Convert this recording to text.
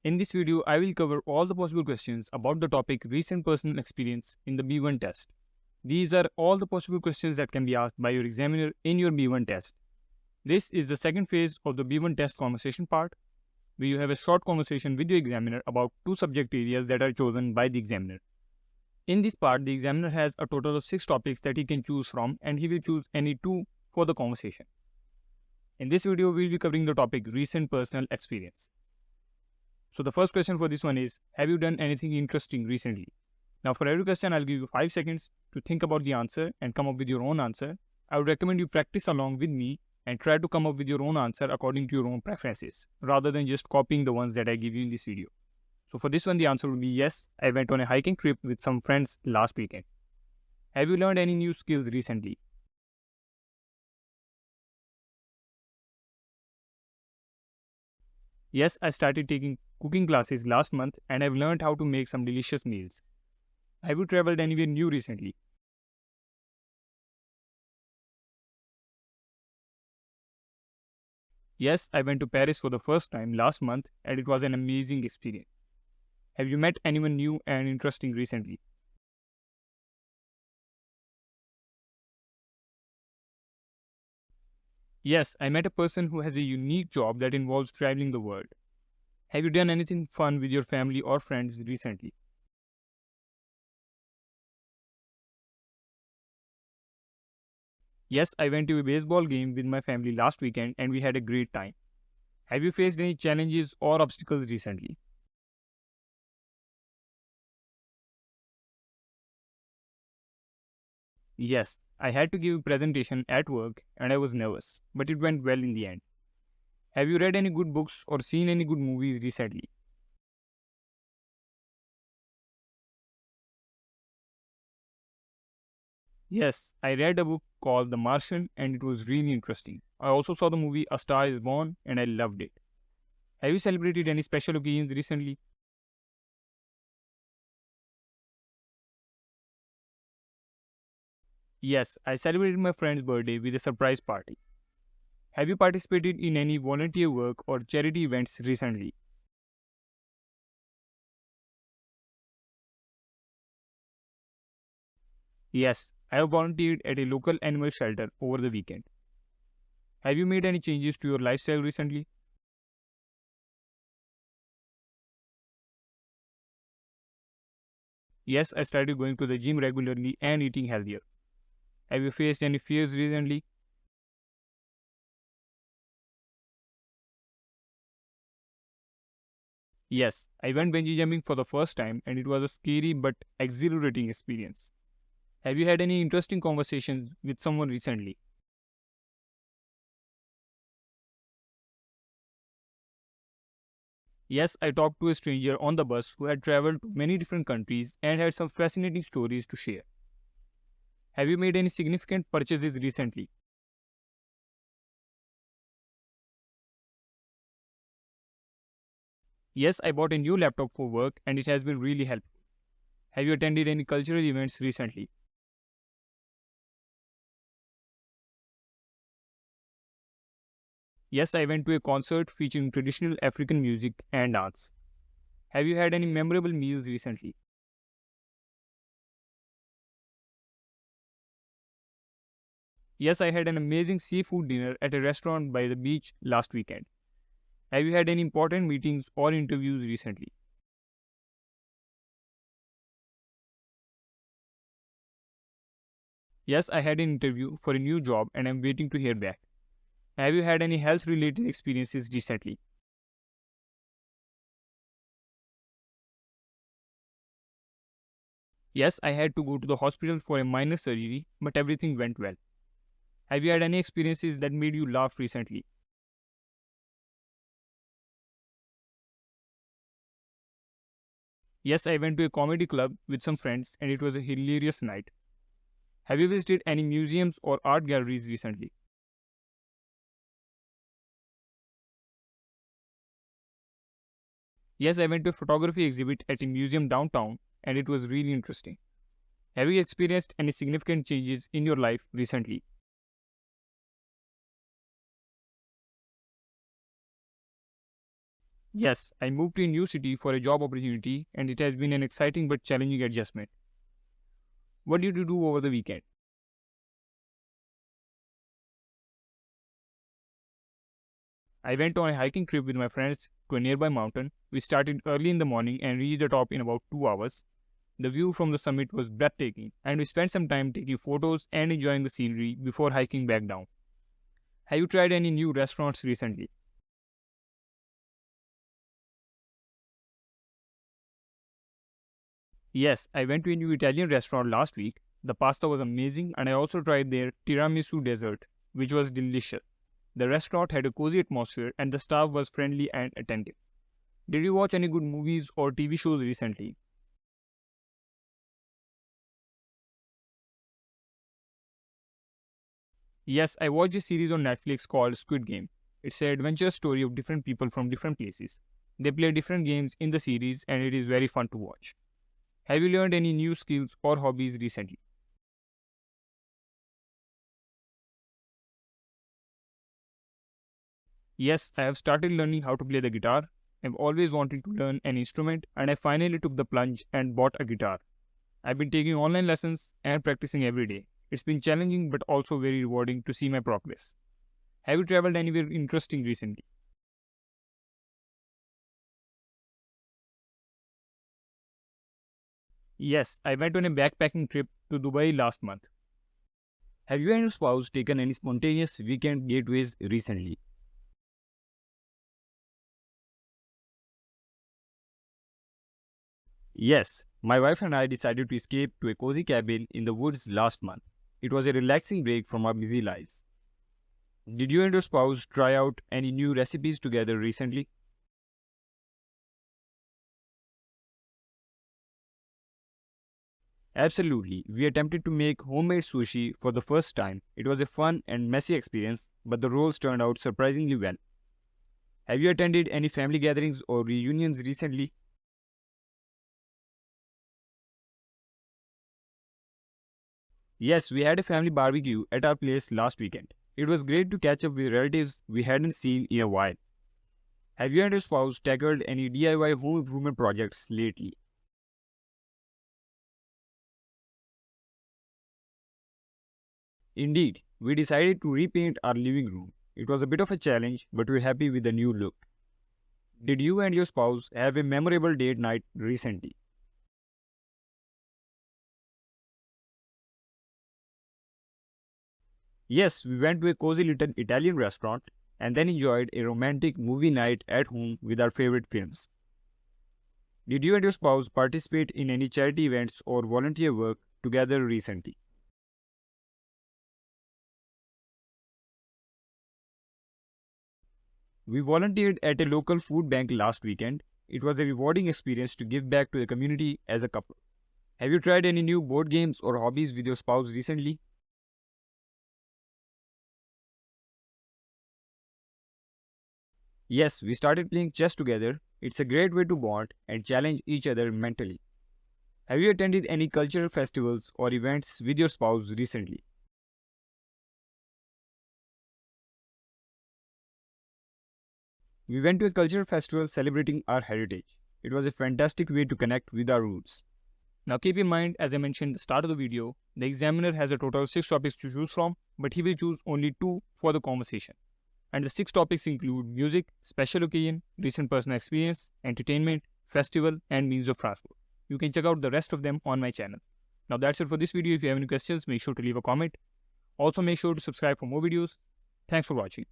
In this video, I will cover all the possible questions about the topic recent personal experience in the B1 test. These are all the possible questions that can be asked by your examiner in your B1 test. This is the second phase of the B1 test conversation part, where you have a short conversation with your examiner about two subject areas that are chosen by the examiner. In this part, the examiner has a total of 6 topics that he can choose from, and he will choose any 2 for the conversation. In this video, we will be covering the topic recent personal experience. So the first question for this one is, have you done anything interesting recently? Now for every question, I'll give you 5 seconds to think about the answer and come up with your own answer. I would recommend you practice along with me and try to come up with your own answer according to your own preferences, rather than just copying the ones that I give you in this video. So for this one, the answer would be yes, I went on a hiking trip with some friends last weekend. Have you learned any new skills recently? Yes, I started taking cooking classes last month and I've learned how to make some delicious meals. Have you traveled anywhere new recently? Yes, I went to Paris for the first time last month and it was an amazing experience. Have you met anyone new and interesting recently? Yes, I met a person who has a unique job that involves traveling the world. Have you done anything fun with your family or friends recently? Yes, I went to a baseball game with my family last weekend and we had a great time. Have you faced any challenges or obstacles recently? Yes, I had to give a presentation at work and I was nervous, but it went well in the end. Have you read any good books or seen any good movies recently? Yes, I read a book called The Martian and it was really interesting. I also saw the movie A Star is Born and I loved it. Have you celebrated any special occasions recently? Yes, I celebrated my friend's birthday with a surprise party. Have you participated in any volunteer work or charity events recently? Yes, I have volunteered at a local animal shelter over the weekend. Have you made any changes to your lifestyle recently? Yes, I started going to the gym regularly and eating healthier. Have you faced any fears recently? Yes, I went bungee jumping for the first time and it was a scary but exhilarating experience. Have you had any interesting conversations with someone recently? Yes, I talked to a stranger on the bus who had traveled to many different countries and had some fascinating stories to share. Have you made any significant purchases recently? Yes, I bought a new laptop for work and it has been really helpful. Have you attended any cultural events recently? Yes, I went to a concert featuring traditional African music and dance. Have you had any memorable meals recently? Yes, I had an amazing seafood dinner at a restaurant by the beach last weekend. Have you had any important meetings or interviews recently? Yes, I had an interview for a new job and I'm waiting to hear back. Have you had any health related experiences recently? Yes, I had to go to the hospital for a minor surgery, but everything went well. Have you had any experiences that made you laugh recently? Yes, I went to a comedy club with some friends and it was a hilarious night. Have you visited any museums or art galleries recently? Yes, I went to a photography exhibit at a museum downtown and it was really interesting. Have you experienced any significant changes in your life recently? Yes, I moved to a new city for a job opportunity and it has been an exciting but challenging adjustment. What did you do over the weekend? I went on a hiking trip with my friends to a nearby mountain. We started early in the morning and reached the top in about 2 hours. The view from the summit was breathtaking, and we spent some time taking photos and enjoying the scenery before hiking back down. Have you tried any new restaurants recently? Yes, I went to a new Italian restaurant last week. The pasta was amazing, and I also tried their tiramisu dessert, which was delicious. The restaurant had a cozy atmosphere, and the staff was friendly and attentive. Did you watch any good movies or TV shows recently? Yes, I watched a series on Netflix called Squid Game. It's an adventure story of different people from different places. They play different games in the series, and it is very fun to watch. Have you learned any new skills or hobbies recently? Yes, I have started learning how to play the guitar. I've always wanted to learn an instrument, and I finally took the plunge and bought a guitar. I've been taking online lessons and practicing every day. It's been challenging but also very rewarding to see my progress. Have you traveled anywhere interesting recently? Yes, I went on a backpacking trip to Dubai last month. Have you and your spouse taken any spontaneous weekend getaways recently? Yes, my wife and I decided to escape to a cozy cabin in the woods last month. It was a relaxing break from our busy lives. Did you and your spouse try out any new recipes together recently? Absolutely. We attempted to make homemade sushi for the first time. It was a fun and messy experience, but the rolls turned out surprisingly well. Have you attended any family gatherings or reunions recently? Yes, we had a family barbecue at our place last weekend. It was great to catch up with relatives we hadn't seen in a while. Have you and your spouse tackled any DIY home improvement projects lately? Indeed, we decided to repaint our living room. It was a bit of a challenge, but we're happy with the new look. Did you and your spouse have a memorable date night recently? Yes, we went to a cozy little Italian restaurant and then enjoyed a romantic movie night at home with our favorite films. Did you and your spouse participate in any charity events or volunteer work together recently? We volunteered at a local food bank last weekend. It was a rewarding experience to give back to the community as a couple. Have you tried any new board games or hobbies with your spouse recently? Yes, we started playing chess together. It's a great way to bond and challenge each other mentally. Have you attended any cultural festivals or events with your spouse recently? We went to a cultural festival celebrating our heritage. It was a fantastic way to connect with our roots. Now keep in mind, as I mentioned at the start of the video, the examiner has a total of 6 topics to choose from, but he will choose only 2 for the conversation. And the 6 topics include music, special occasion, recent personal experience, entertainment, festival, and means of transport. You can check out the rest of them on my channel. Now that's it for this video. If you have any questions, make sure to leave a comment. Also make sure to subscribe for more videos. Thanks for watching.